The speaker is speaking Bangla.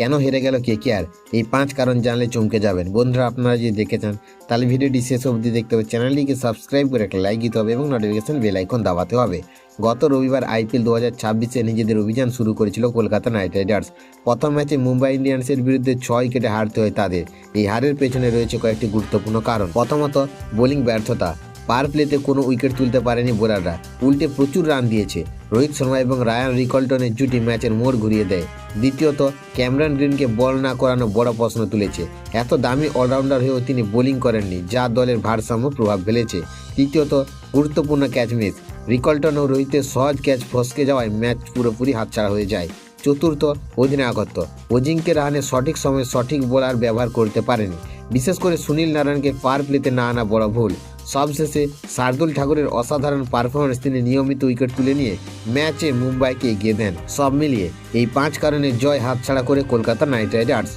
কেন হেরে গেল কেকেআর, এই 5 কারণ জানলে চমকে যাবেন। বন্ধুরা, আপনারা যদি দেখতে চান তাহলে ভিডিওটি শেষ অবধি দেখতে হবে। চ্যানেলটিকে সাবস্ক্রাইব করে একটা লাইক দিতে হবে এবং নোটিফিকেশন বেল আইকন দাবাতে হবে। গত রবিবার আইপিএল 2026-এ নিজেদের অভিযান শুরু করেছিল কলকাতা নাইট রাইডার্স। প্রথম ম্যাচে মুম্বাই ইন্ডিয়ান্সের বিরুদ্ধে 6 উইকেটে হারতে হয় তাদের। এই হারের পেছনে রয়েছে কয়েকটি গুরুত্বপূর্ণ কারণ। প্রথমত, বোলিং ব্যর্থতা। পাওয়ার প্লেতে কোনো উইকেট তুলতে পারেনি বোলাররা, উল্টে প্রচুর রান দিয়েছে। রোহিত শর্মা এবং রায়ান রিকল্টনের জুটি ম্যাচের মোড় ঘুরিয়ে দেয়। দ্বিতীয়ত, ক্যামেরন গ্রিনকে বল না করানো বড় প্রশ্ন তুলেছে। এত দামি অলরাউন্ডার হয়েও তিনি বোলিং করেননি, যা দলের ভারসাম্য প্রভাব ফেলেছে। তৃতীয়ত, গুরুত্বপূর্ণ ক্যাচ মিস। রিকল্টন ও রোহিতের সহজ ক্যাচ ফসকে যাওয়ায় ম্যাচ পুরোপুরি হাতছাড়া হয়ে যায়। চতুর্থ, অধিনায়কত্ব। অজিঙ্ক্য রাহানে সঠিক সময়ে সঠিক বোলার ব্যবহার করতে পারেনি, বিশেষ করে সুনীল নারায়ণকে পাওয়ার প্লেতে না আনা বড় ভুল। সবশেষে শার্দুল ঠাকুরের অসাধারণ পারফরমেন্স, তিনি নিয়মিত উইকেট তুলে নিয়ে ম্যাচে মুম্বাইকে এগিয়ে দেন। সব মিলিয়ে এই 5 কারণে জয় হাতছাড়া করে কলকাতা নাইট রাইডার্স।